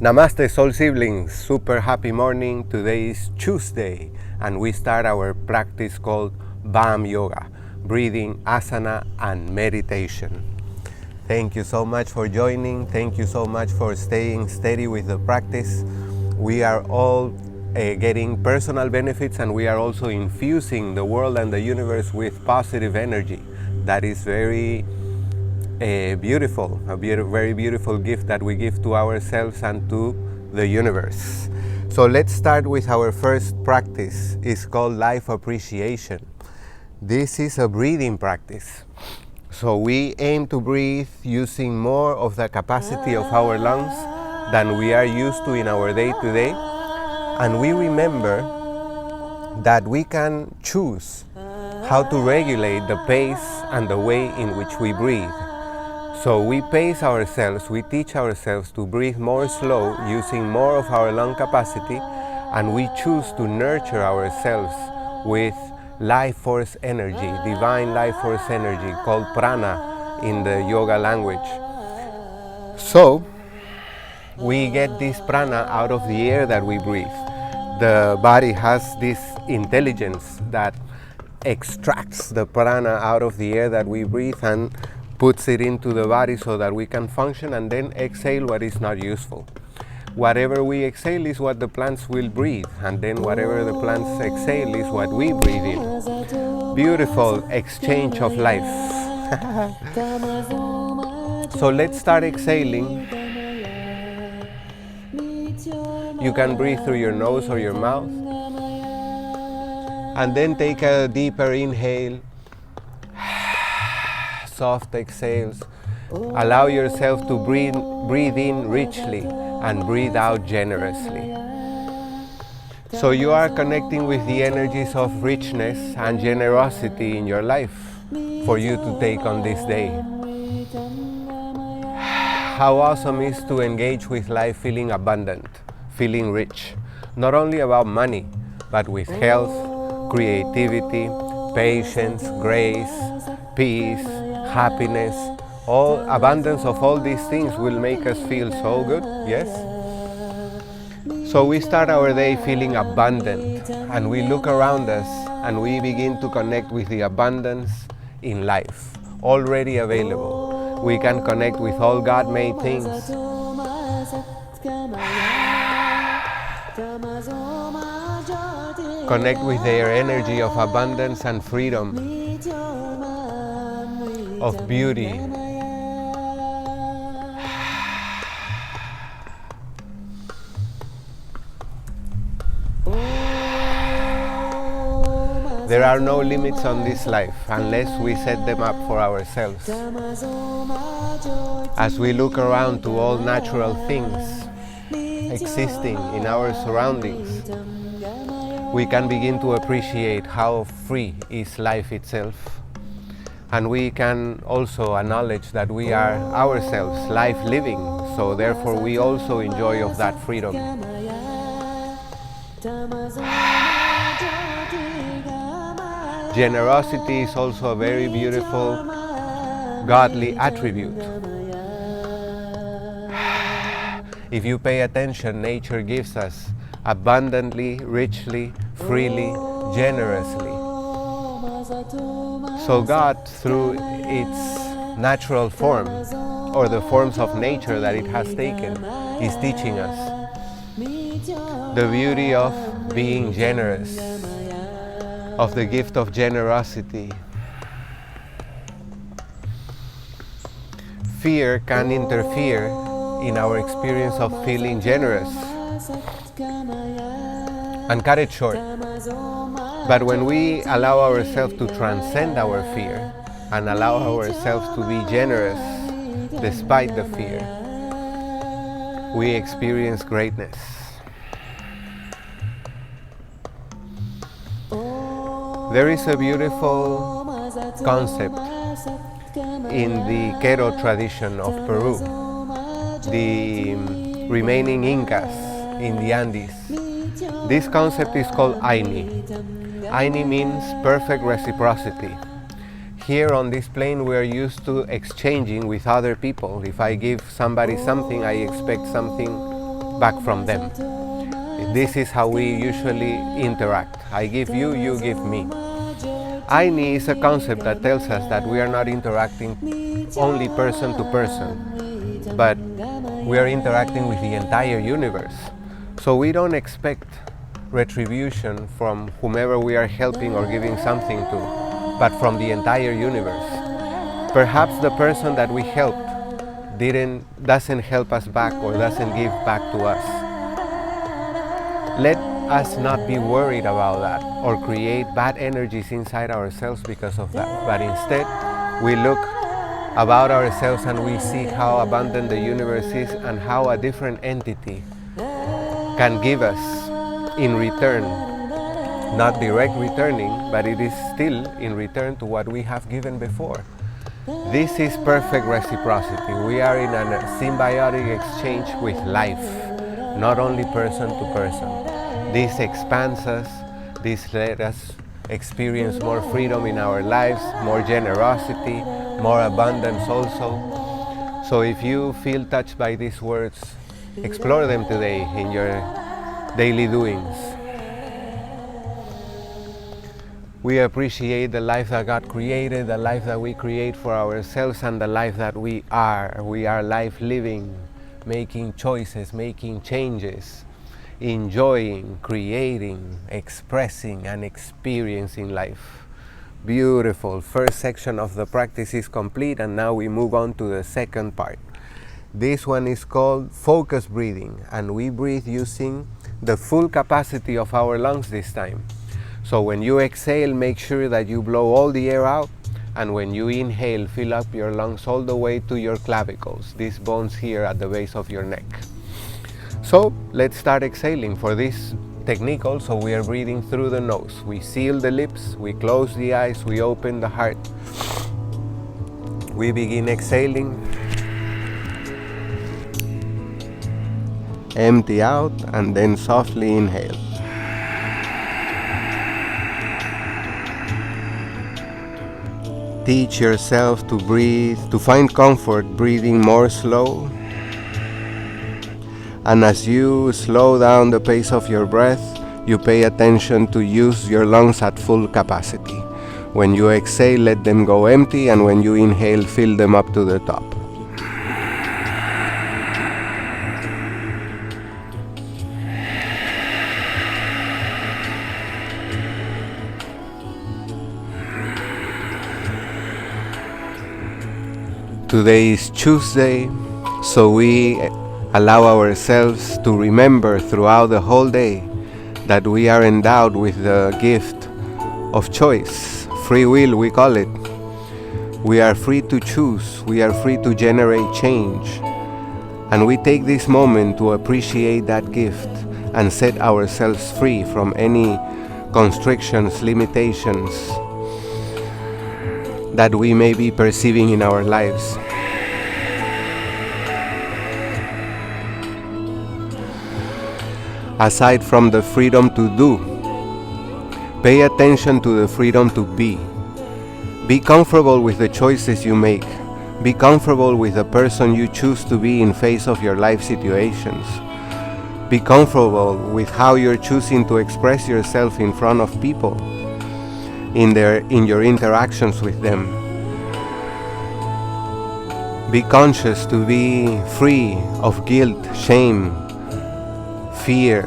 Namaste, soul siblings. Super happy morning. Today is Tuesday and we start our practice called BAM Yoga, breathing, asana and meditation. Thank you so much for joining. Thank you so much for staying steady with the practice. We are all getting personal benefits, and we are also infusing the world and the universe with positive energy. That is very beautiful, very beautiful gift that we give to ourselves and to the universe. So let's start with our first practice. It's called life appreciation. This is a breathing practice. So we aim to breathe using more of the capacity of our lungs than we are used to in our day-to-day. And we remember that we can choose how to regulate the pace and the way in which we breathe. So we pace ourselves, we teach ourselves to breathe more slow using more of our lung capacity, and we choose to nurture ourselves with life force energy, divine life force energy called prana in the yoga language. So we get this prana out of the air that we breathe. The body has this intelligence that extracts the prana out of the air that we breathe and puts it into the body so that we can function, and then exhale what is not useful. Whatever we exhale is what the plants will breathe, and then whatever the plants exhale is what we breathe in. Beautiful exchange of life. So let's start exhaling. You can breathe through your nose or your mouth, and then take a deeper inhale. Soft exhales. Allow yourself to breathe in richly and breathe out generously. So you are connecting with the energies of richness and generosity in your life for you to take on this day. How awesome is to engage with life feeling abundant, feeling rich, not only about money, but with health, creativity, patience, grace, peace, happiness. All abundance of all these things will make us feel so good, yes? So we start our day feeling abundant, and we look around us and we begin to connect with the abundance in life, already available. We can connect with all God-made things. Connect with their energy of abundance and freedom, of beauty. There are no limits on this life unless we set them up for ourselves. As we look around to all natural things existing in our surroundings, we can begin to appreciate how free is life itself. And we can also acknowledge that we are ourselves life living, so therefore we also enjoy of that freedom. Generosity is also a very beautiful godly attribute. If you pay attention, nature gives us abundantly, richly, freely, generously. So God, through its natural form, or the forms of nature that it has taken, is teaching us the beauty of being generous, of the gift of generosity. Fear can interfere in our experience of feeling generous and cut it short. But when we allow ourselves to transcend our fear and allow ourselves to be generous despite the fear, we experience greatness. There is a beautiful concept in the Quero tradition of Peru, the remaining Incas in the Andes. This concept is called Aini. Aini means perfect reciprocity. Here on this plane we are used to exchanging with other people. If I give somebody something, I expect something back from them. This is how we usually interact. I give you, you give me. Aini is a concept that tells us that we are not interacting only person to person, but we are interacting with the entire universe. So we don't expect retribution from whomever we are helping or giving something to, but from the entire universe. Perhaps the person that we helped doesn't help us back or doesn't give back to us. Let us not be worried about that or create bad energies inside ourselves because of that, but instead we look about ourselves and we see how abundant the universe is and how a different entity can give us in return, not direct returning, but it is still in return to what we have given before. This is perfect reciprocity. We are in a symbiotic exchange with life, not only person to person. This expands us, this lets us experience more freedom in our lives, more generosity, more abundance also. So if you feel touched by these words, explore them today in your daily doings. We appreciate the life that God created, the life that we create for ourselves, and the life that we are. We are life living, making choices, making changes, enjoying, creating, expressing, and experiencing life. Beautiful. First section of the practice is complete, and now we move on to the second part. This one is called focus breathing, and we breathe using the full capacity of our lungs this time. So when you exhale, make sure that you blow all the air out, and when you inhale, fill up your lungs all the way to your clavicles, these bones here at the base of your neck. So let's start exhaling. For this technique also, we are breathing through the nose. We seal the lips, we close the eyes, we open the heart. We begin exhaling. Empty out and then softly inhale. Teach yourself to breathe, to find comfort breathing more slow. And as you slow down the pace of your breath, you pay attention to use your lungs at full capacity. When you exhale, let them go empty, and when you inhale, fill them up to the top. Today is Chooseday, so we allow ourselves to remember throughout the whole day that we are endowed with the gift of choice, free will we call it. We are free to choose, we are free to generate change, and we take this moment to appreciate that gift and set ourselves free from any constrictions, limitations that we may be perceiving in our lives. Aside from the freedom to do, pay attention to the freedom to be. Be comfortable with the choices you make. Be comfortable with the person you choose to be in face of your life situations. Be comfortable with how you're choosing to express yourself in front of people, in your interactions with them. Be conscious to be free of guilt, shame, fear.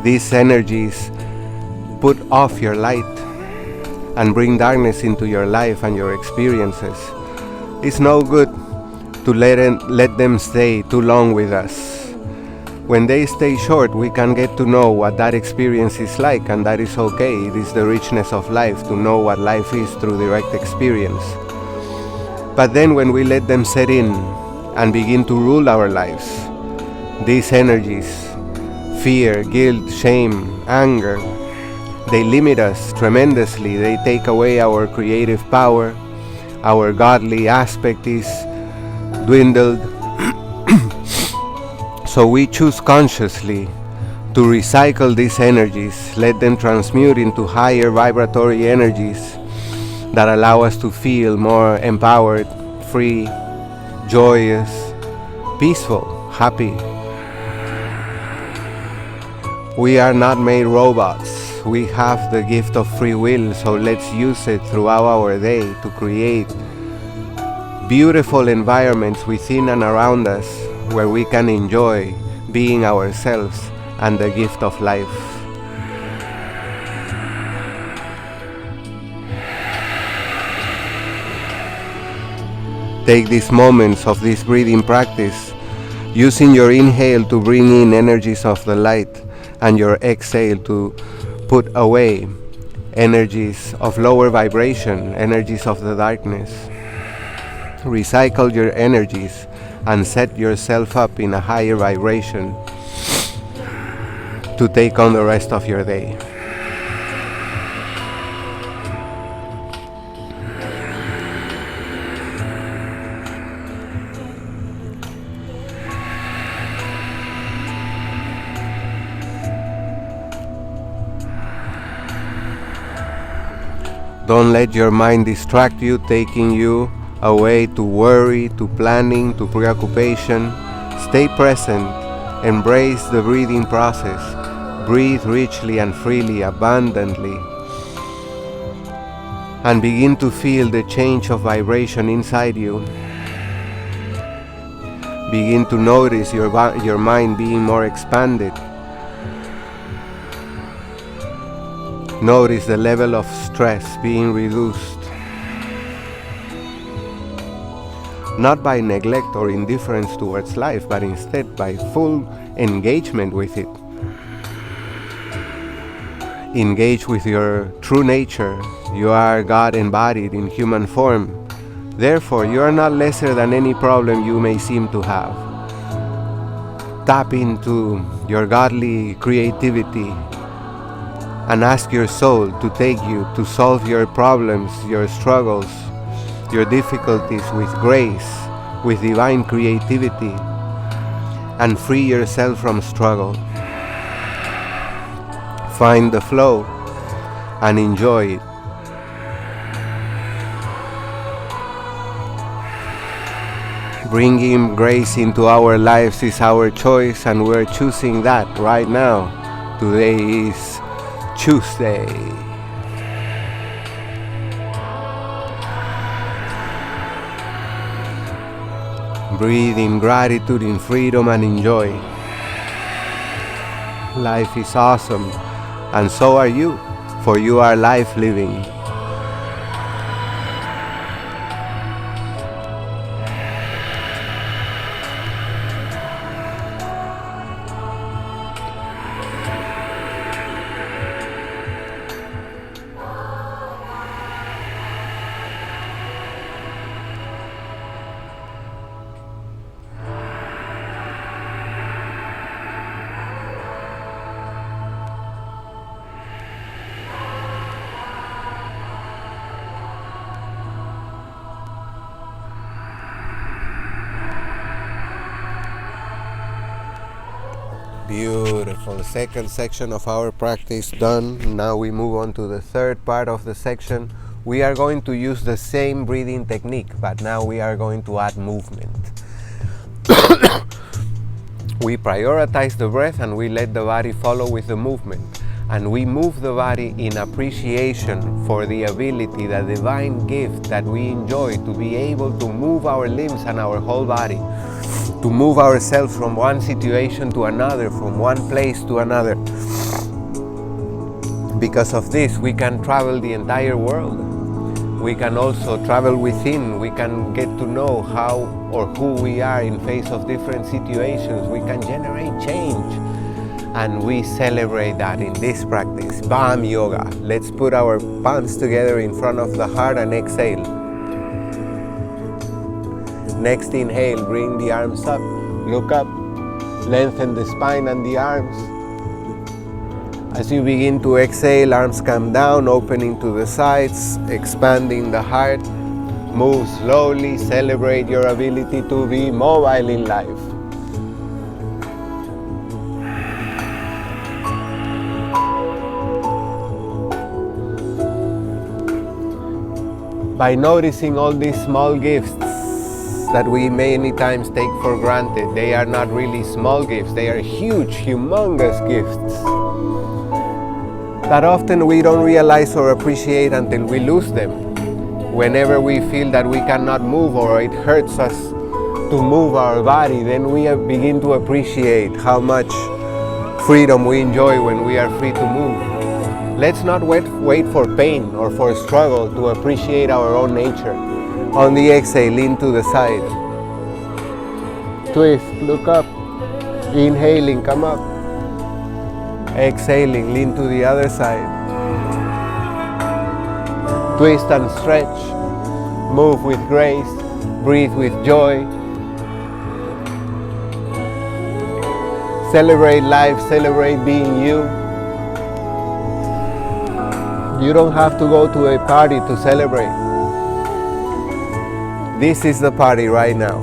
These energies put off your light and bring darkness into your life and your experiences. It's no good to let them stay too long with us. When they stay short, we can get to know what that experience is like, and that is okay. It is the richness of life to know what life is through direct experience. But then when we let them set in and begin to rule our lives, these energies, fear, guilt, shame, anger, they limit us tremendously. They take away our creative power. Our godly aspect is dwindled. So we choose consciously to recycle these energies, let them transmute into higher vibratory energies that allow us to feel more empowered, free, joyous, peaceful, happy. We are not made robots. We have the gift of free will, so let's use it throughout our day to create beautiful environments within and around us where we can enjoy being ourselves and the gift of life. Take these moments of this breathing practice, using your inhale to bring in energies of the light and your exhale to put away energies of lower vibration, energies of the darkness. Recycle your energies and set yourself up in a higher vibration to take on the rest of your day. Don't let your mind distract you, taking you away to worry, to planning, to preoccupation. Stay present, embrace the breathing process, breathe richly and freely, abundantly, and begin to feel the change of vibration inside you. Begin to notice your mind being more expanded. Notice the level of stress being reduced, not by neglect or indifference towards life, but instead by full engagement with it. Engage with your true nature. You are God embodied in human form. Therefore, you are not lesser than any problem you may seem to have. Tap into your godly creativity and ask your soul to take you to solve your problems, your struggles, your difficulties with grace, with divine creativity, and free yourself from struggle. Find the flow and enjoy it. Bringing grace into our lives is our choice, and we're choosing that right now. Today is Chooseday. Breathe in gratitude, in freedom, and enjoy. Life is awesome, and so are you, for you are life living. Beautiful. Second section of our practice done. Now we move on to the third part of the section. We are going to use the same breathing technique, but now we are going to add movement. We prioritize the breath and we let the body follow with the movement. And we move the body in appreciation for the ability, the divine gift that we enjoy to be able to move our limbs and our whole body, to move ourselves from one situation to another, from one place to another. Because of this, we can travel the entire world. We can also travel within. We can get to know how or who we are in face of different situations. We can generate change. And we celebrate that in this practice, Bam Yoga. Let's put our palms together in front of the heart and exhale. Next inhale, bring the arms up, look up, lengthen the spine and the arms. As you begin to exhale, arms come down, opening to the sides, expanding the heart. Move slowly, celebrate your ability to be mobile in life. By noticing all these small gifts that we many times take for granted. They are not really small gifts, they are huge, humongous gifts that often we don't realize or appreciate until we lose them. Whenever we feel that we cannot move or it hurts us to move our body, then we begin to appreciate how much freedom we enjoy when we are free to move. Let's not wait for pain or for struggle to appreciate our own nature. On the exhale, lean to the side. Twist, look up. Inhaling, come up. Exhaling, lean to the other side. Twist and stretch. Move with grace. Breathe with joy. Celebrate life, celebrate being you. You don't have to go to a party to celebrate. This is the party right now.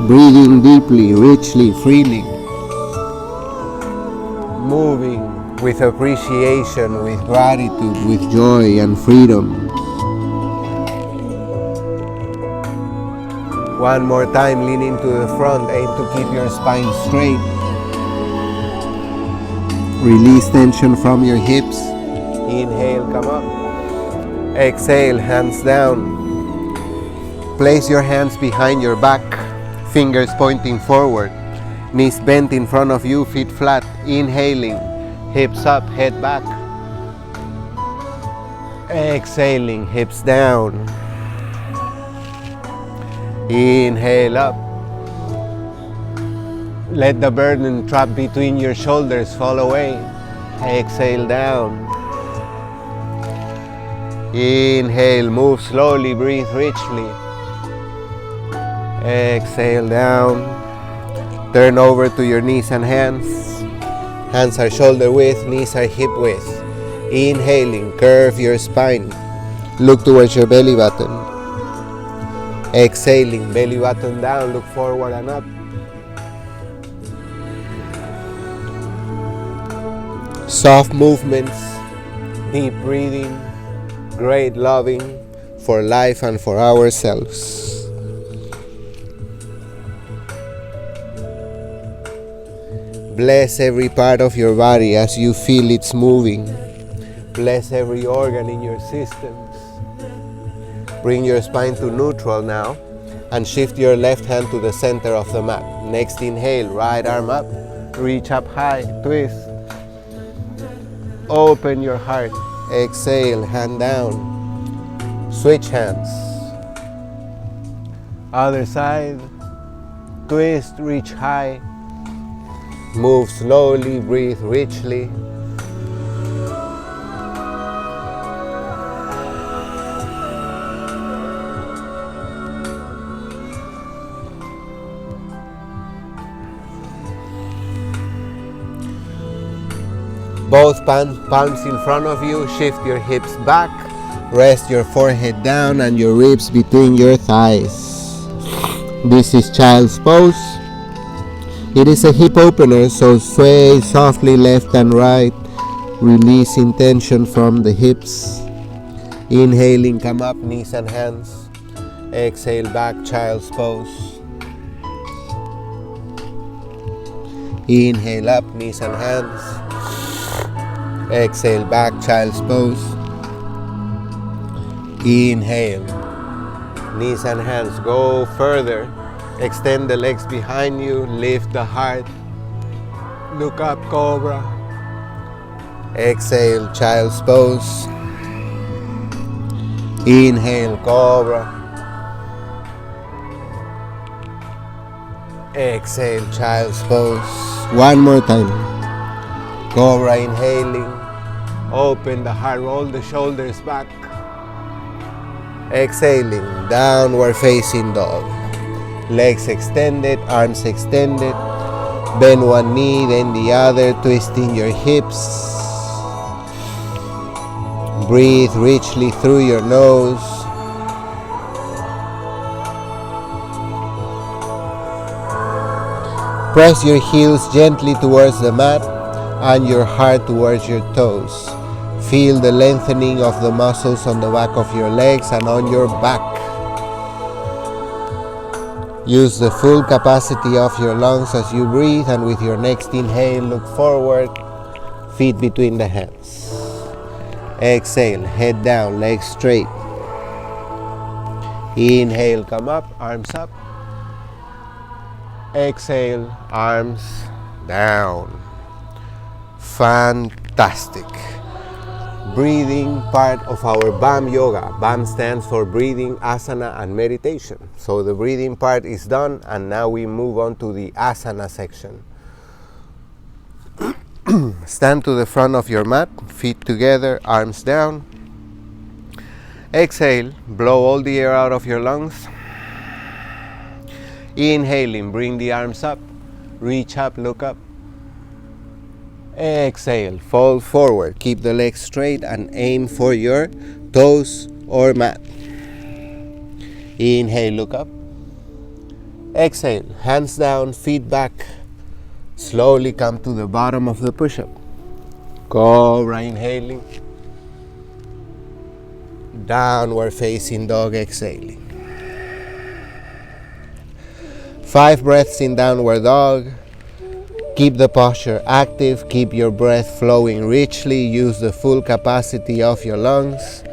Breathing deeply, richly, freely. Moving with appreciation, with gratitude, with joy and freedom. One more time, leaning to the front, aim to keep your spine straight. Release tension from your hips. Inhale, come up. Exhale, hands down. Place your hands behind your back, fingers pointing forward. Knees bent in front of you, feet flat. Inhaling, hips up, head back. Exhaling, hips down. Inhale up. Let the burden trapped between your shoulders fall away. Exhale down. Inhale, move slowly, breathe richly. Exhale down. Turn over to your knees and hands. Hands are shoulder width, knees are hip width. Inhaling, curve your spine. Look towards your belly button. Exhaling, belly button down, look forward and up. Soft movements, deep breathing, great loving for life and for ourselves. Bless every part of your body as you feel it's moving. Bless every organ in your systems. Bring your spine to neutral now and shift your left hand to the center of the mat. Next inhale, right arm up, reach up high, twist. Open your heart. Exhale, hand down. Switch hands. Other side. Twist, reach high. Move slowly, breathe richly. Both palms in front of you, shift your hips back, rest your forehead down and your ribs between your thighs. This is child's pose. It is a hip opener, so sway softly left and right, releasing tension from the hips. Inhaling, come up, knees and hands. Exhale, back, child's pose. Inhale up, knees and hands. Exhale, back, child's pose. Inhale. Knees and hands go further. Extend the legs behind you. Lift the heart. Look up, cobra. Exhale, child's pose. Inhale, cobra. Exhale, child's pose. One more time. Cobra, inhaling. Open the heart, roll the shoulders back. Exhaling, downward facing dog. Legs extended, arms extended. Bend one knee, then the other, twisting your hips. Breathe richly through your nose. Press your heels gently towards the mat and your heart towards your toes. Feel the lengthening of the muscles on the back of your legs and on your back. Use the full capacity of your lungs as you breathe, and with your next inhale, look forward, feet between the hands. Exhale, head down, legs straight. Inhale, come up, arms up. Exhale, arms down. Fantastic. Breathing part of our BAM yoga. BAM stands for breathing, asana, and meditation. So the breathing part is done, and now we move on to the asana section. Stand to the front of your mat, feet together, arms down. Exhale, blow all the air out of your lungs. Inhaling, bring the arms up, reach up, look up. Exhale, fall forward, keep the legs straight and aim for your toes or mat. Inhale, look up. Exhale, hands down, feet back. Slowly come to the bottom of the push-up. Cobra, inhaling. Downward facing dog, exhaling. 5 breaths in downward dog. Keep the posture active, keep your breath flowing richly, use the full capacity of your lungs.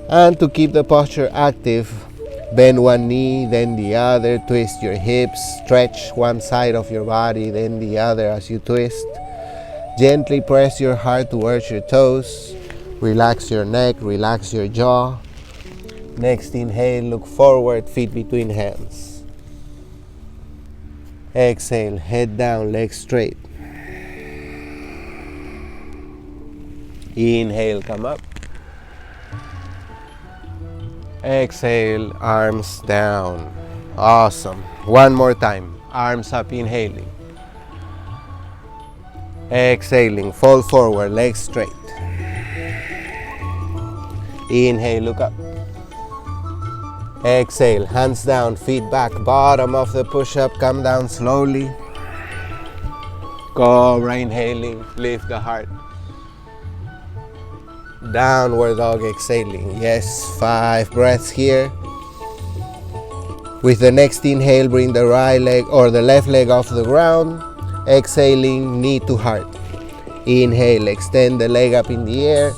And to keep the posture active, bend one knee, then the other, twist your hips, stretch one side of your body, then the other as you twist. Gently press your heart towards your toes, relax your neck, relax your jaw. Next inhale, look forward, feet between hands. Exhale, head down, legs straight. Inhale, come up. Exhale, arms down. Awesome. One more time. Arms up, inhaling. Exhaling, fall forward, legs straight. Inhale, look up. Exhale, hands down, feet back, bottom of the push-up, come down slowly. Cobra, inhaling, lift the heart. Downward dog, exhaling. Yes, 5 breaths here. With the next inhale, bring the right leg or the left leg off the ground. Exhaling, knee to heart. Inhale, extend the leg up in the air.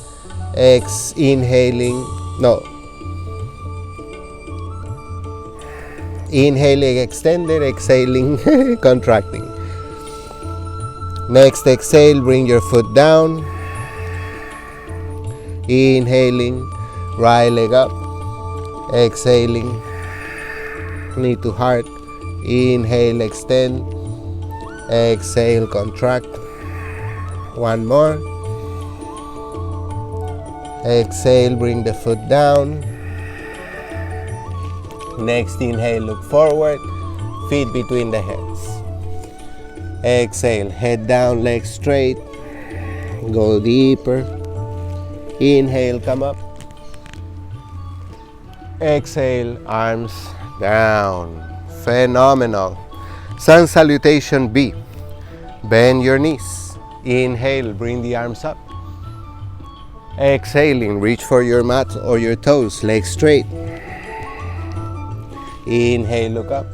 Inhaling, extended, exhaling, contracting. Next exhale, bring your foot down. Inhaling, right leg up. Exhaling, knee to heart. Inhale, extend. Exhale, contract. One more. Exhale, bring the foot down. Next inhale, look forward, feet between the hands. Exhale, head down, legs straight. Go deeper. Inhale, come up. Exhale, arms down. Phenomenal. Sun salutation B. Bend your knees. Inhale, bring the arms up. Exhaling, reach for your mat or your toes, legs straight. Inhale, look up.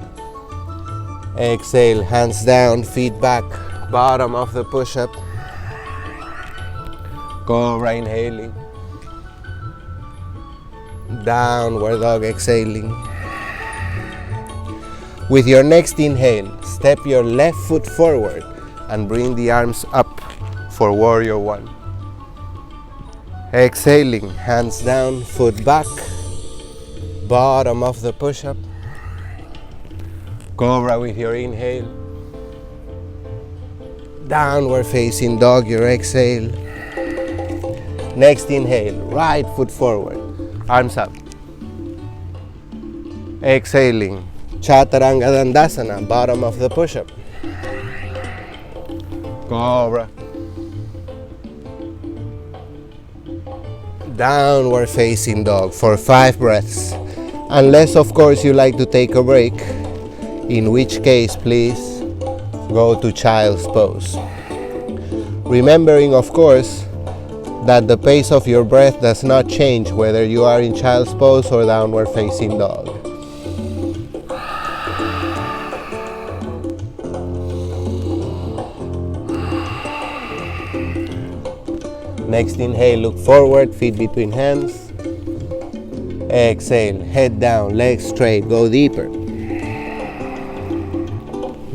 Exhale, hands down, feet back, bottom of the push-up. Cobra, inhaling. Downward dog, exhaling. With your next inhale, step your left foot forward and bring the arms up for warrior one. Exhaling, hands down, foot back, bottom of the push-up. Cobra with your inhale. Downward facing dog, your exhale. Next inhale, right foot forward, arms up. Exhaling, Chaturanga Dandasana, bottom of the push-up. Cobra. Downward facing dog for 5 breaths. Unless, of course, you like to take a break, in which case, please go to child's pose. Remembering, of course, that the pace of your breath does not change whether you are in child's pose or downward facing dog. Next inhale, look forward, feet between hands. Exhale, head down, legs straight, go deeper.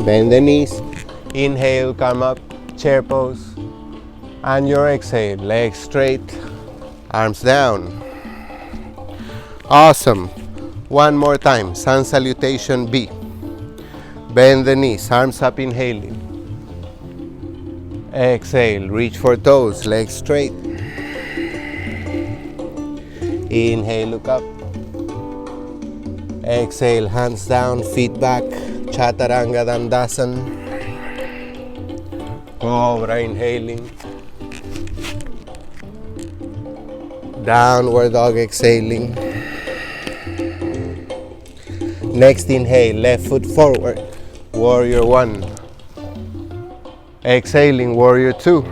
Bend the knees. Inhale, come up, chair pose. And your exhale, legs straight, arms down. Awesome. One more time, sun salutation B. Bend the knees, arms up, inhaling. Exhale, reach for toes, legs straight. Inhale, look up. Exhale, hands down, feet back. Chaturanga Dandasana. Cobra, inhaling. Downward dog, exhaling. Next inhale, left foot forward. Warrior 1. Exhaling, warrior 2.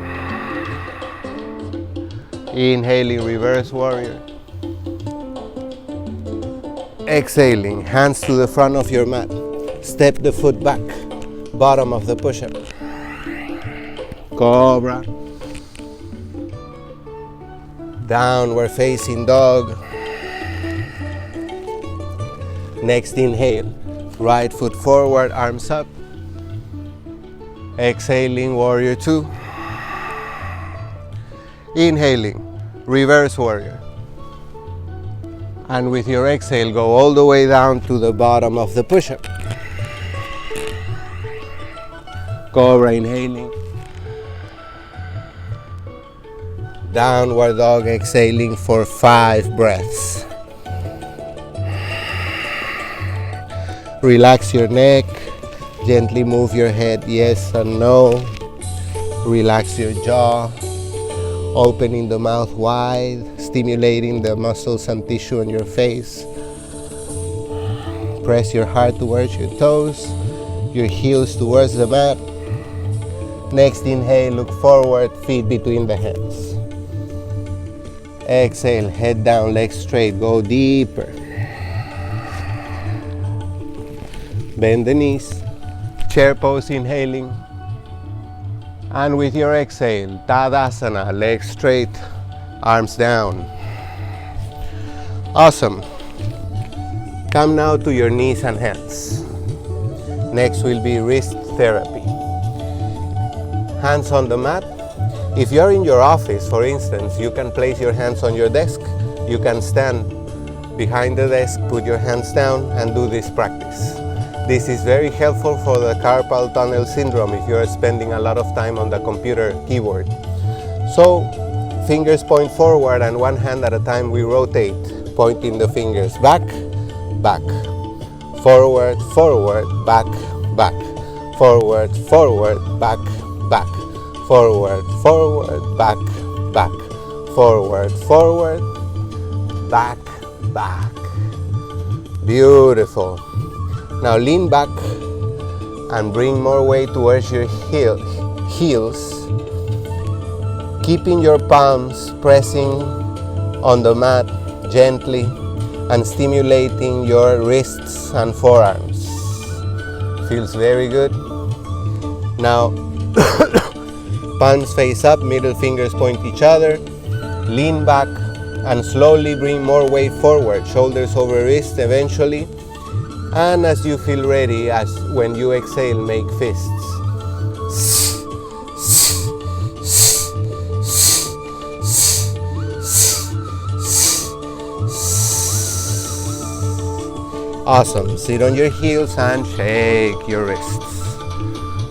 Inhaling, reverse warrior. Exhaling, hands to the front of your mat. Step the foot back, bottom of the push-up. Cobra. Downward facing dog. Next inhale, right foot forward, arms up. Exhaling, warrior 2. Inhaling, reverse warrior. And with your exhale, go all the way down to the bottom of the push-up. Cobra, inhaling. Downward dog, exhaling for 5 breaths. Relax your neck. Gently move your head yes and no. Relax your jaw. Opening the mouth wide, stimulating the muscles and tissue on your face. Press your heart towards your toes, your heels towards the mat. Next inhale, look forward, feet between the hands. Exhale, head down, legs straight, go deeper. Bend the knees, chair pose, inhaling. And with your exhale, Tadasana, legs straight, arms down. Awesome. Come now to your knees and hands. Next will be wrist therapy. Hands on the mat. If you're in your office, for instance, you can place your hands on your desk. You can stand behind the desk, put your hands down, and do this practice. This is very helpful for the carpal tunnel syndrome if you are spending a lot of time on the computer keyboard. So, fingers point forward, and one hand at a time we rotate, pointing the fingers back, back, forward, forward, back, back, forward, forward, back, back, forward, forward, back, back, forward, forward, back, back. Beautiful. Now lean back and bring more weight towards your heels, keeping your palms pressing on the mat gently and stimulating your wrists and forearms. Feels very good. Now palms face up, middle fingers point each other. Lean back and slowly bring more weight forward, shoulders over wrists eventually. And as you feel ready, as when you exhale, make fists. Awesome. Sit on your heels and shake your wrists.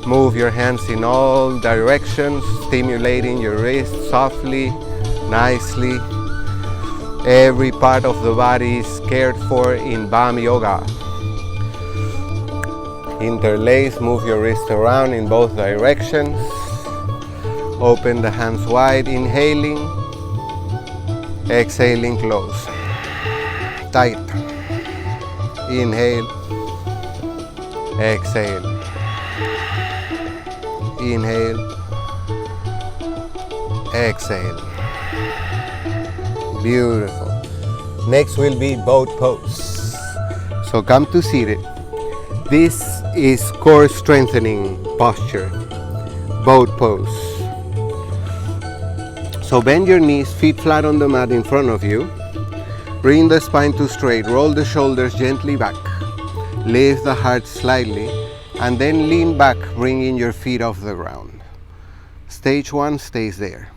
Move your hands in all directions, stimulating your wrists softly, nicely. Every part of the body is cared for in BAM Yoga. Interlace, move your wrist around in both directions. Open the hands wide, inhaling. Exhaling, close. Tight. Inhale. Exhale. Inhale. Exhale. Beautiful. Next will be boat pose. So come to seated. This is core strengthening posture. Boat pose. So bend your knees, feet flat on the mat in front of you. Bring the spine to straight, roll the shoulders gently back. Lift the heart slightly, and then lean back, bringing your feet off the ground. Stage 1 stays there.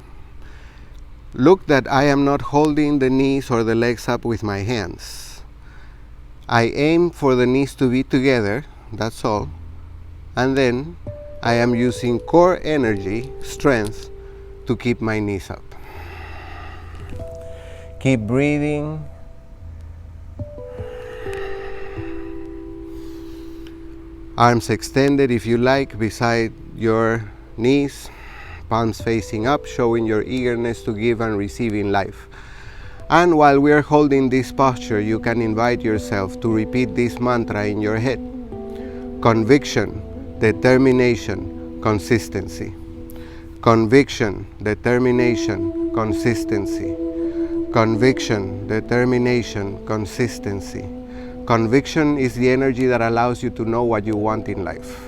Look that I am not holding the knees or the legs up with my hands. I aim for the knees to be together, that's all. And then I am using core energy, strength, to keep my knees up. Keep breathing. Arms extended if you like beside your knees, palms facing up, showing your eagerness to give and receive in life. And while we are holding this posture, you can invite yourself to repeat this mantra in your head. Conviction, determination, consistency. Conviction, determination, consistency. Conviction, determination, consistency. Conviction is the energy that allows you to know what you want in life.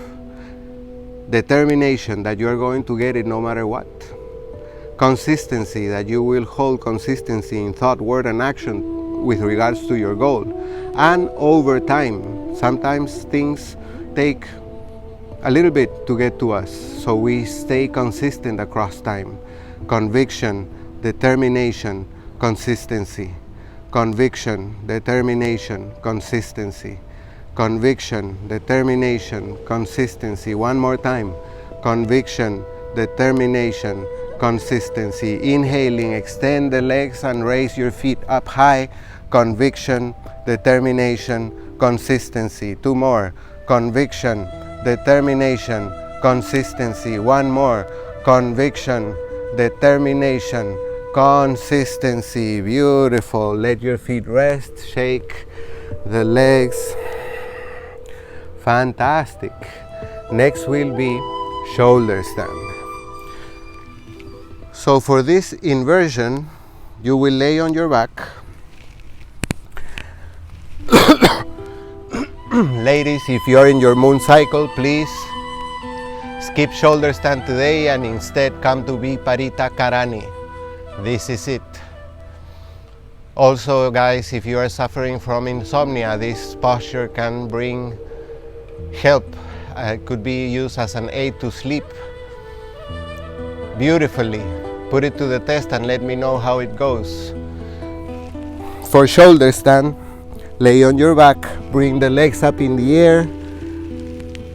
Determination, that you are going to get it no matter what. Consistency, that you will hold consistency in thought, word, and action with regards to your goal. And over time, sometimes things take a little bit to get to us, so we stay consistent across time. Conviction, determination, consistency. Conviction, determination, consistency. Conviction, determination, consistency. One more time. Conviction, determination, consistency. Inhaling, extend the legs and raise your feet up high. Conviction, determination, consistency. Two more. Conviction, determination, consistency. One more. Conviction, determination, consistency. Beautiful. Let your feet rest. Shake the legs. Fantastic. Next will be shoulder stand. So for this inversion, you will lay on your back. Ladies, if you're in your moon cycle, please skip shoulder stand today and instead come to Viparita Karani. This is it. Also, guys, if you are suffering from insomnia, this posture can bring help. It could be used as an aid to sleep beautifully. Put it to the test and let me know how it goes. For shoulder stand, lay on your back, bring the legs up in the air,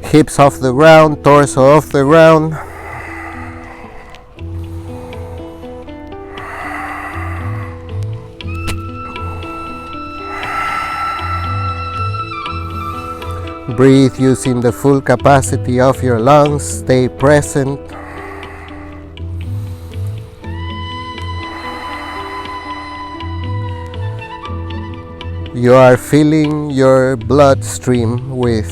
hips off the ground, torso off the ground. Breathe using the full capacity of your lungs. Stay present. You are filling your bloodstream with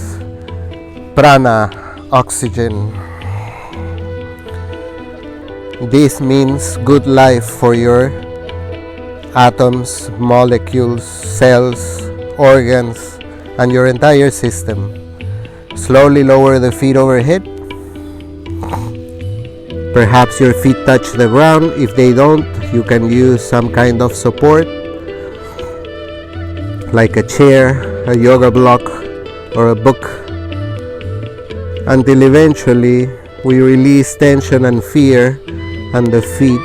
prana, oxygen. This means good life for your atoms, molecules, cells, organs, and your entire system. Slowly lower the feet overhead. Perhaps your feet touch the ground. If they don't, you can use some kind of support, like a chair, a yoga block, or a book, until eventually we release tension and fear and the feet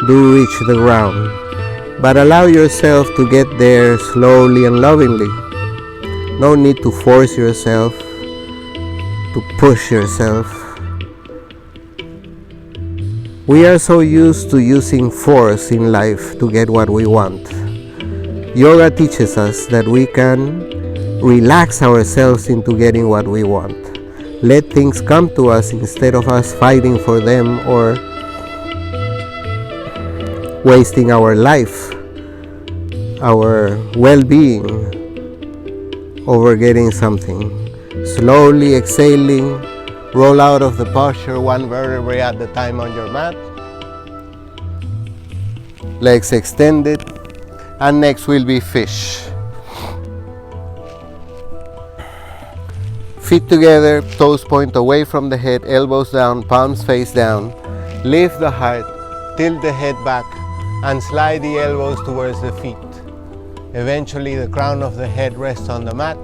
do reach the ground. But allow yourself to get there slowly and lovingly. No need to force yourself, to push yourself. We are so used to using force in life to get what we want. Yoga teaches us that we can relax ourselves into getting what we want. Let things come to us instead of us fighting for them or wasting our life, our well-being, over getting something. Slowly exhaling, roll out of the posture one vertebrae at the time on your mat. Legs extended, and next will be fish. Feet together, toes point away from the head, elbows down, palms face down. Lift the heart, Tilt the head back and slide the elbows towards the feet. Eventually the crown of the head rests on the mat.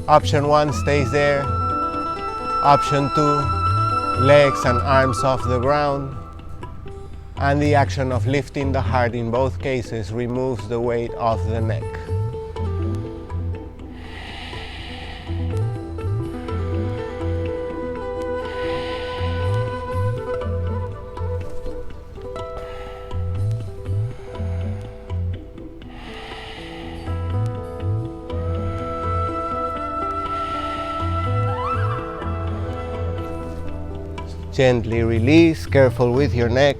Option 1 stays there. Option 2, legs and arms off the ground. And the action of lifting the heart in both cases removes the weight off the neck. Gently release, careful with your neck.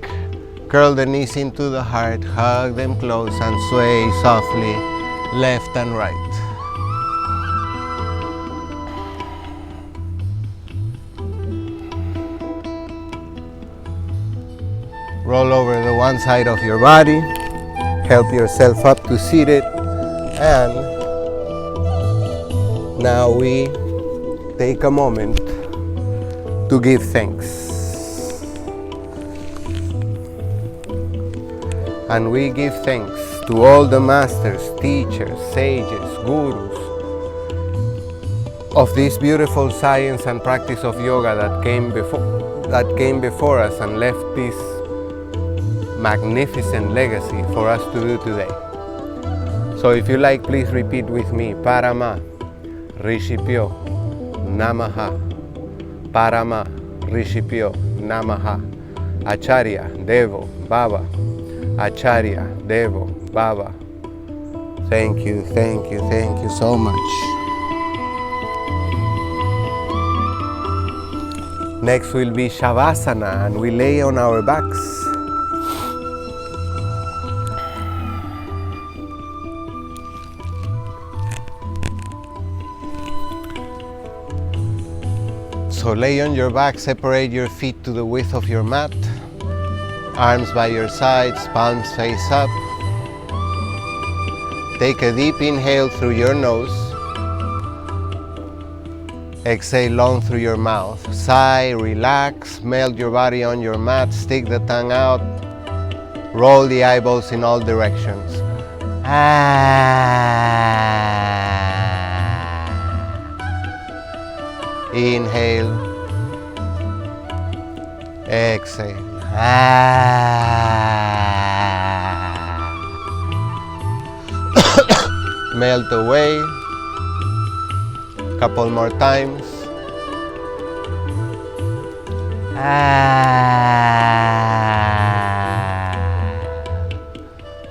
Curl the knees into the heart, hug them close and sway softly left and right. Roll over the one side of your body, help yourself up to seated, and now we take a moment to give thanks. And we give thanks to all the masters, teachers, sages, gurus of this beautiful science and practice of yoga that came before us and left this magnificent legacy for us to do today. So if you like, please repeat with me. Parama, Rishipyo, Namaha. Parama, Rishipyo, Namaha. Acharya, Devo, Baba. Acharya, Devo, Baba. Thank you, thank you, thank you so much. Next will be Shavasana, and we lay on our backs. So lay on your back, separate your feet to the width of your mat. Arms by your sides, palms face up. Take a deep inhale through your nose. Exhale long through your mouth. Sigh, relax, melt your body on your mat, stick the tongue out, roll the eyeballs in all directions. Inhale, exhale. Melt away. Couple more times.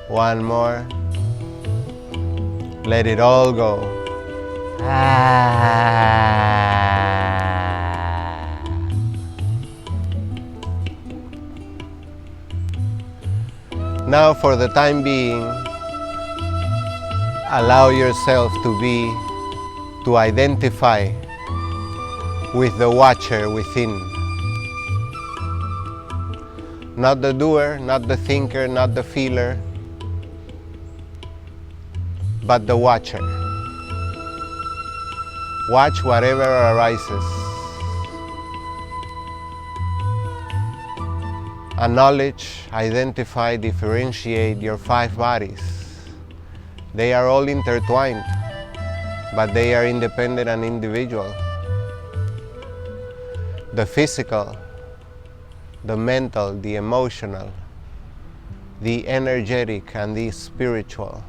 One more. Let it all go. Now, for the time being, allow yourself to identify with the watcher within. Not the doer, not the thinker, not the feeler, but the watcher. Watch whatever arises. Acknowledge, identify, differentiate your 5 bodies. They are all intertwined, but they are independent and individual. The physical, the mental, the emotional, the energetic, and the spiritual.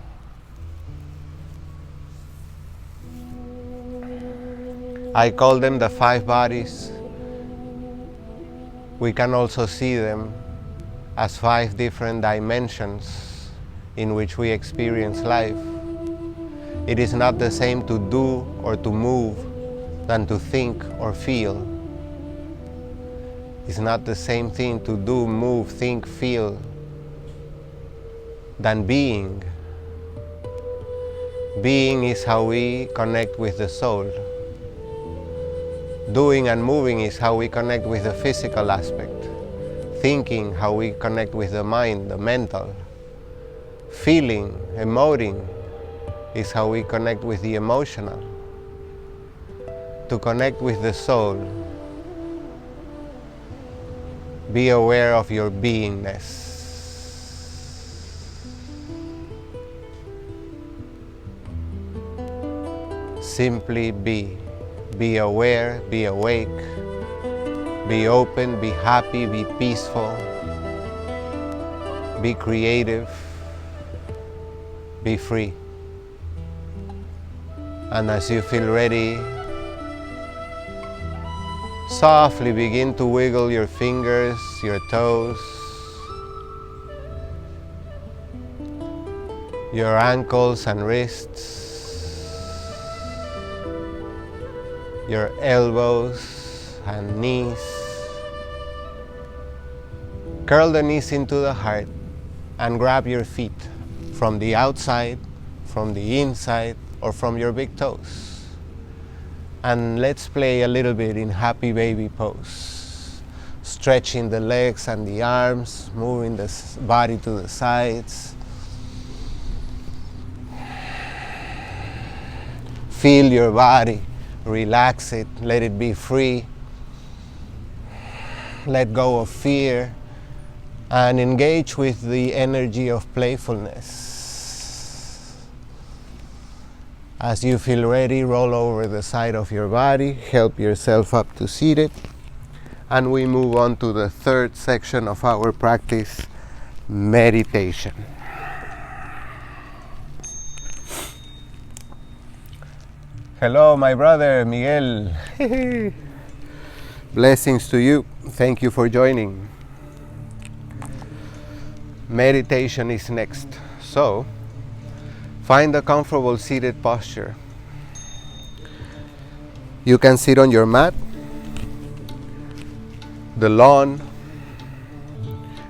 I call them the 5 bodies. We can also see them as 5 different dimensions in which we experience life. It is not the same to do or to move than to think or feel. It's not the same thing to do, move, think, feel than being. Being is how we connect with the soul. Doing and moving is how we connect with the physical aspect. Thinking, how we connect with the mind, the mental. Feeling, emoting, is how we connect with the emotional. To connect with the soul, Be aware of your beingness. Simply be. Be aware, be awake, be open, be happy, be peaceful, be creative, be free. And as you feel ready, softly begin to wiggle your fingers, your toes, your ankles and wrists, your elbows and knees. Curl the knees into the heart and grab your feet from the outside, from the inside, or from your big toes. And let's play a little bit in happy baby pose. Stretching the legs and the arms, moving the body to the sides. Feel your body, relax it, let it be free. Let go of fear and engage with the energy of playfulness. As you feel ready, roll over the side of your body, help yourself up to seated, and we move on to the third section of our practice, meditation. Hello, my brother Miguel. Blessings to you. Thank you for joining. Meditation is next. So, find a comfortable seated posture. You can sit on your mat, the lawn,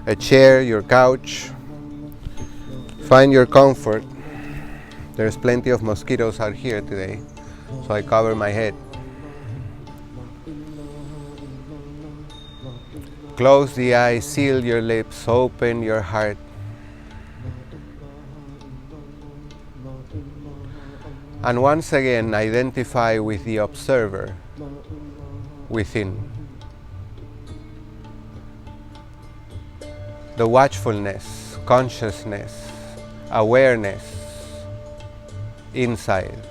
a chair, your couch. Find your comfort. There's plenty of mosquitoes out here today, so I cover my head. Close the eyes, seal your lips, open your heart. And once again, identify with the observer within. The watchfulness, consciousness, awareness inside.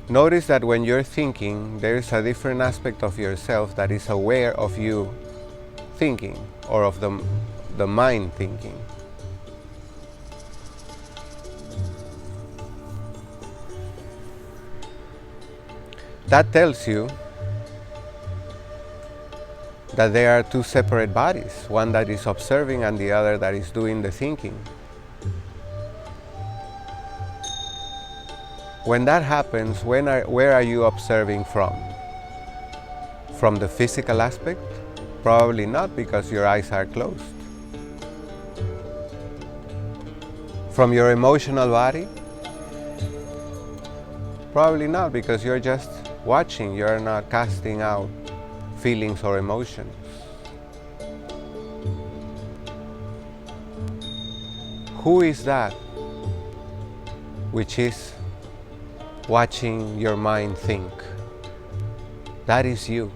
Notice that when you're thinking, there is a different aspect of yourself that is aware of you thinking, or of the mind thinking. That tells you that there are two separate bodies, one that is observing and the other that is doing the thinking. When that happens, where are you observing from? From the physical aspect? Probably not, because your eyes are closed. From your emotional body? Probably not, because you're just watching, you're not casting out feelings or emotions. Who is that which is watching your mind think? That is you.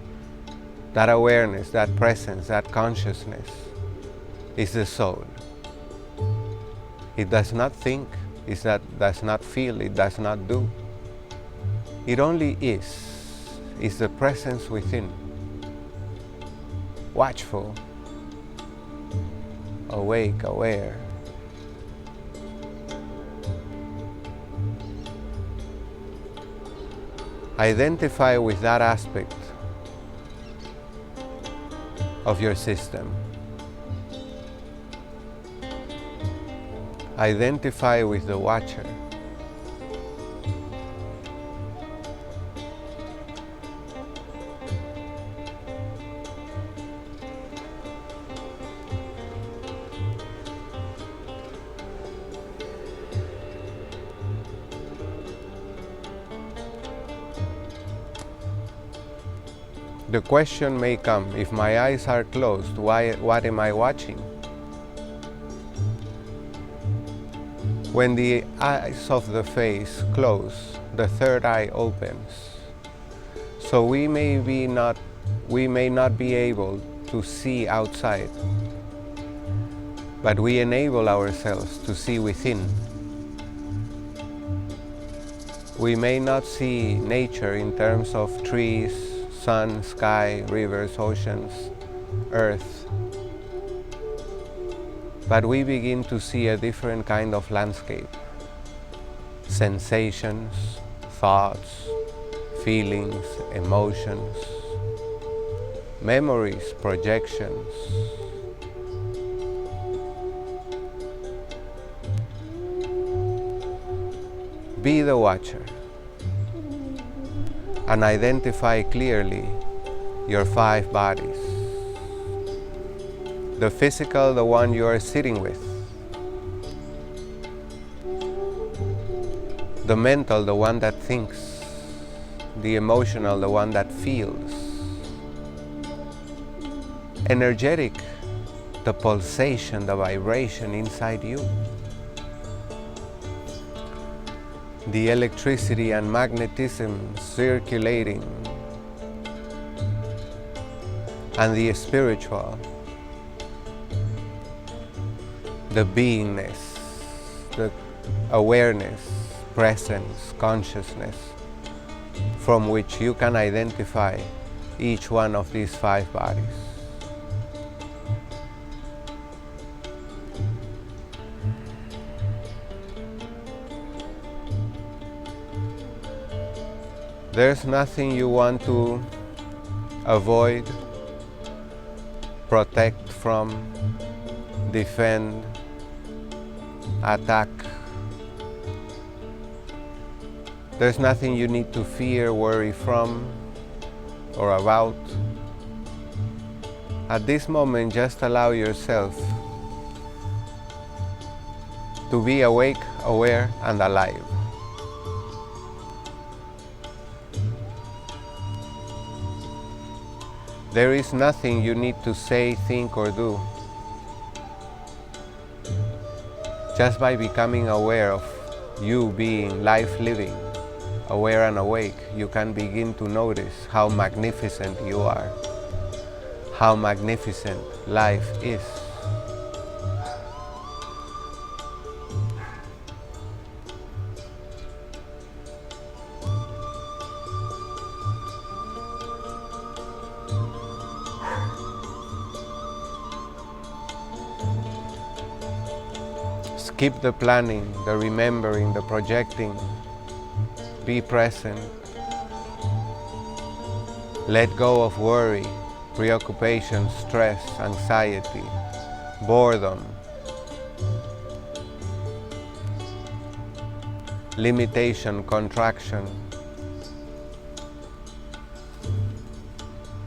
That awareness, that presence, that consciousness is the soul. It does not think, it does not feel, it does not do. It only is the presence within. Watchful, awake, aware. Identify with that aspect of your system. Identify with the watcher. The question may come, if my eyes are closed, what am I watching? When the eyes of the face close, the third eye opens. So we may not be able to see outside, but we enable ourselves to see within. We may not see nature in terms of trees, sun, sky, rivers, oceans, earth, but we begin to see a different kind of landscape. Sensations, thoughts, feelings, emotions, memories, projections. Be the watcher and identify clearly your 5 bodies. The physical, the one you are sitting with. The mental, the one that thinks. The emotional, the one that feels. Energetic, the pulsation, the vibration inside you. The electricity and magnetism circulating. And the spiritual, the beingness, the awareness, presence, consciousness, from which you can identify each one of these 5 bodies. There's nothing you want to avoid, protect from, defend, attack. There's nothing you need to fear, worry from, or about. At this moment, just allow yourself to be awake, aware, and alive. There is nothing you need to say, think, or do. Just by becoming aware of you being life living, aware and awake, you can begin to notice how magnificent you are, how magnificent life is. Skip the planning, the remembering, the projecting. Be present. Let go of worry, preoccupation, stress, anxiety, boredom, limitation, contraction.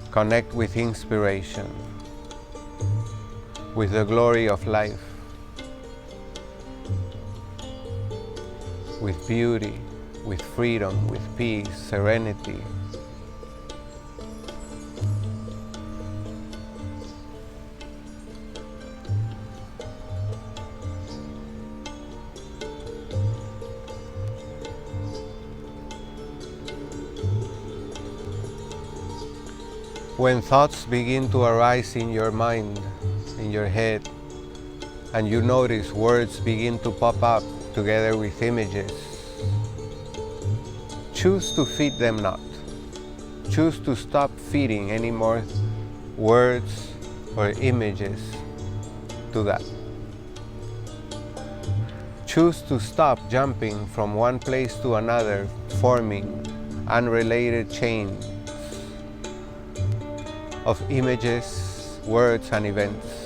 Connect with inspiration, with the glory of life, with beauty, with freedom, with peace, serenity. When thoughts begin to arise in your mind, in your head, and you notice words begin to pop up together with images, choose to feed them not. Choose to stop feeding any more words or images to that. Choose to stop jumping from one place to another, forming unrelated chains of images, words, and events.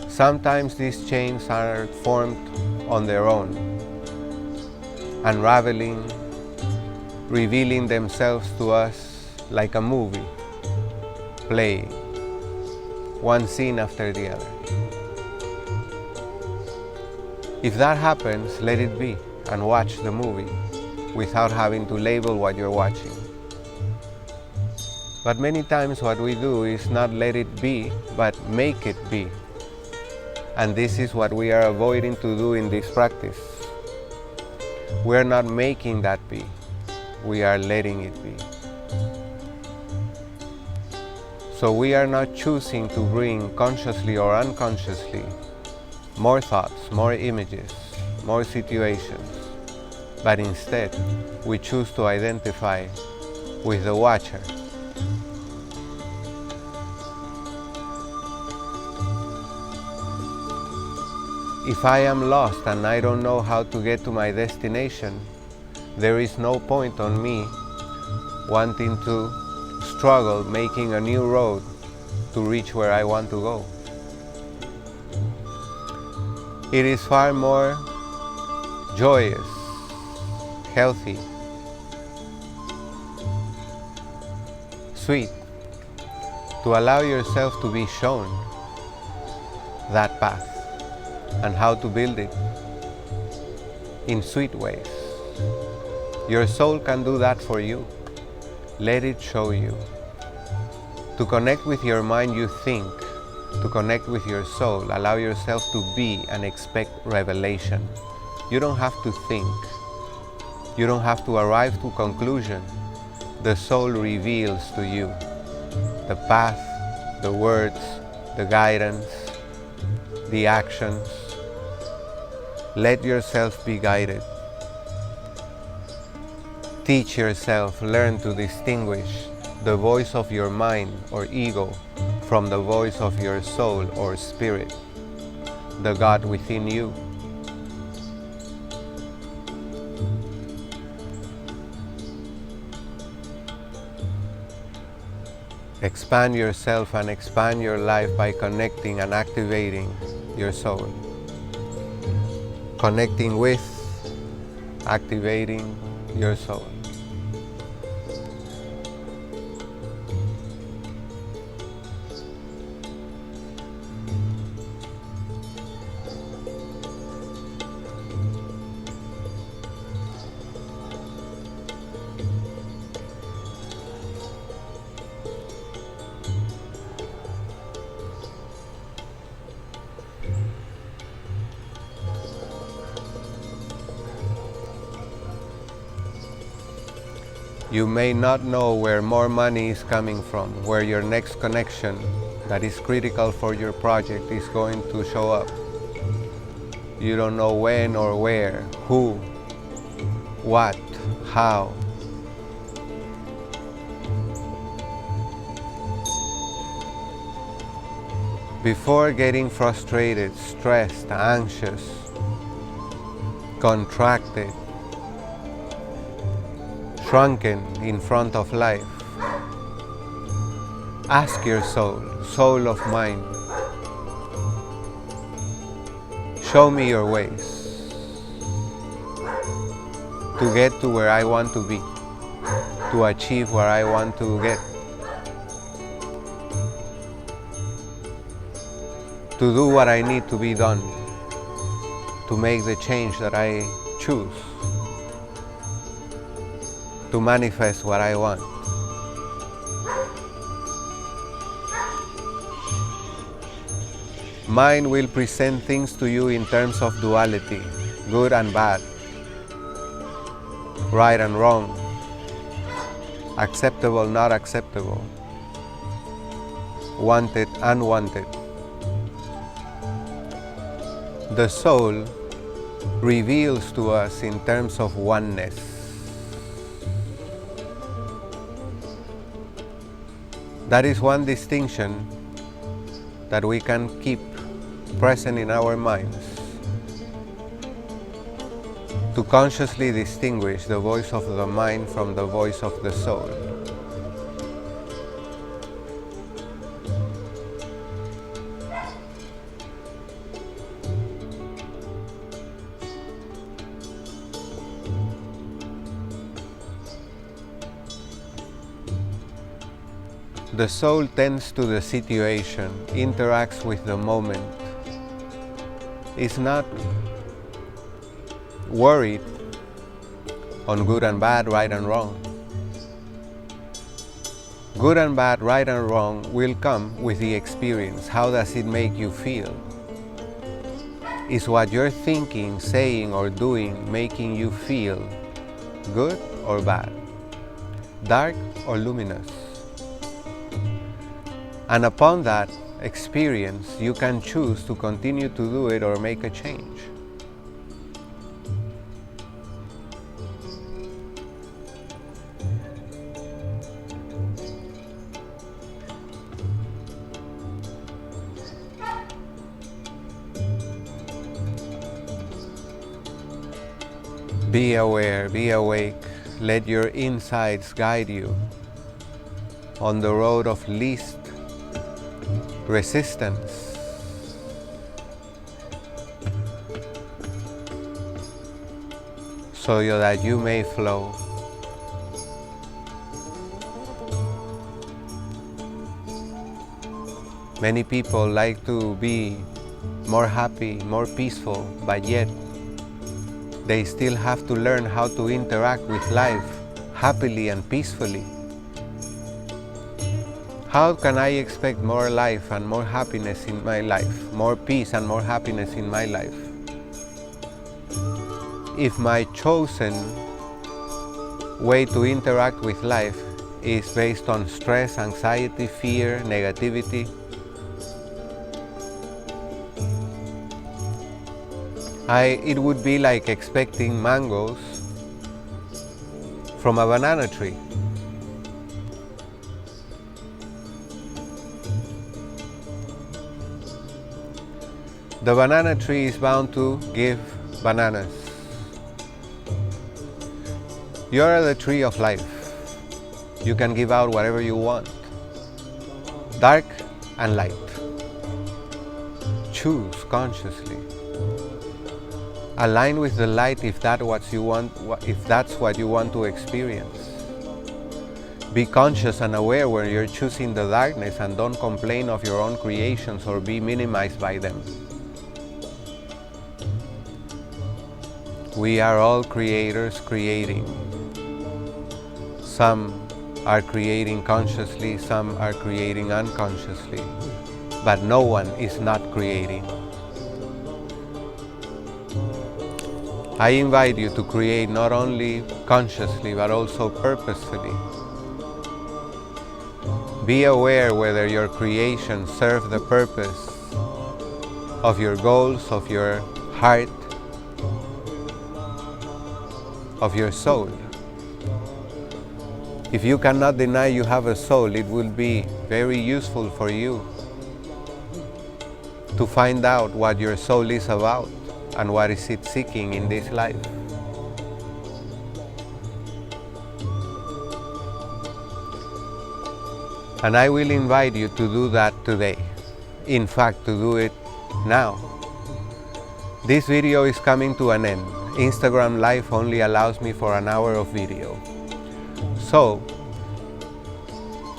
Sometimes these chains are formed on their own, unraveling, revealing themselves to us like a movie, playing, one scene after the other. If that happens, let it be and watch the movie without having to label what you're watching. But many times what we do is not let it be, but make it be. And this is what we are avoiding to do in this practice. We are not making that be, we are letting it be. So we are not choosing to bring consciously or unconsciously more thoughts, more images, more situations, but instead we choose to identify with the watcher. If I am lost and I don't know how to get to my destination, there is no point on me wanting to struggle making a new road to reach where I want to go. It is far more joyous, healthy, sweet to allow yourself to be shown that path and how to build it in sweet ways. Your soul can do that for you. Let it show you. To connect with your mind, you think. To connect with your soul, allow yourself to be and expect revelation. You don't have to think. You don't have to arrive to conclusion. The soul reveals to you the path, the words, the guidance, the actions. Let yourself be guided. Teach yourself, learn to distinguish the voice of your mind or ego from the voice of your soul or spirit, the God within you. Expand yourself and expand your life by connecting and activating your soul. Connecting with, activating your soul. You may not know where more money is coming from, where your next connection that is critical for your project is going to show up. You don't know when or where, who, what, how. Before getting frustrated, stressed, anxious, contracted, shrunken in front of life, ask your soul, soul of mine, show me your ways to get to where I want to be, to achieve where I want to get, to do what I need to be done, to make the change that I choose, to manifest what I want. Mind will present things to you in terms of duality, good and bad, right and wrong, acceptable, not acceptable, wanted, unwanted. The soul reveals to us in terms of oneness. That is one distinction that we can keep present in our minds, to consciously distinguish the voice of the mind from the voice of the soul. The soul tends to the situation, interacts with the moment, is not worried on good and bad, right and wrong. Good and bad, right and wrong will come with the experience. How does it make you feel? Is what you're thinking, saying, or doing making you feel good or bad? Dark or luminous? And upon that experience, you can choose to continue to do it or make a change. Be aware, be awake, let your insides guide you on the road of least resistance. So that you may flow. Many people like to be more happy, more peaceful, but yet they still have to learn how to interact with life happily and peacefully. How can I expect more life and more happiness in my life, more peace and more happiness in my life, if my chosen way to interact with life is based on stress, anxiety, fear, negativity? It would be like expecting mangoes from a banana tree. The banana tree is bound to give bananas. You are the tree of life. You can give out whatever you want, dark and light. Choose consciously. Align with the light if that's what you want to experience. Be conscious and aware when you're choosing the darkness, and don't complain of your own creations or be minimized by them. We are all creators creating. Some are creating consciously, some are creating unconsciously, but no one is not creating. I invite you to create not only consciously but also purposefully. Be aware whether your creations serve the purpose of your goals, of your heart, of your soul. If you cannot deny you have a soul, it will be very useful for you to find out what your soul is about and what is it seeking in this life. And I will invite you to do that today. In fact, to do it now. This video is coming to an end. Instagram Live only allows me for an hour of video. So,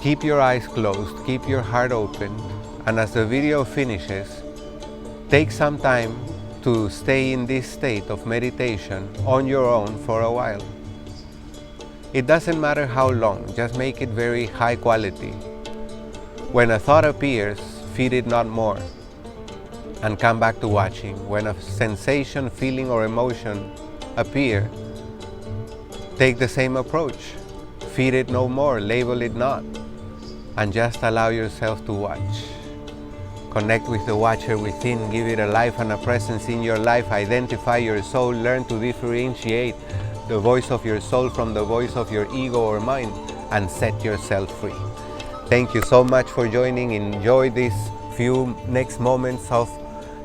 keep your eyes closed, keep your heart open, and as the video finishes, take some time to stay in this state of meditation on your own for a while. It doesn't matter how long, just make it very high quality. When a thought appears, feed it not more, and come back to watching. When a sensation, feeling, or emotion appear, take the same approach. Feed it no more, label it not, and just allow yourself to watch. Connect with the watcher within, give it a life and a presence in your life, identify your soul, learn to differentiate the voice of your soul from the voice of your ego or mind, and set yourself free. Thank you so much for joining. Enjoy these few next moments of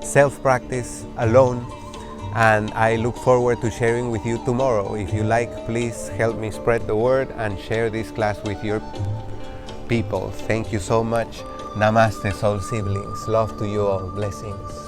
self-practice alone, and I look forward to sharing with you tomorrow. If you like, please help me spread the word and share this class with your people. Thank you so much. Namaste, soul siblings. Love to you all. Blessings.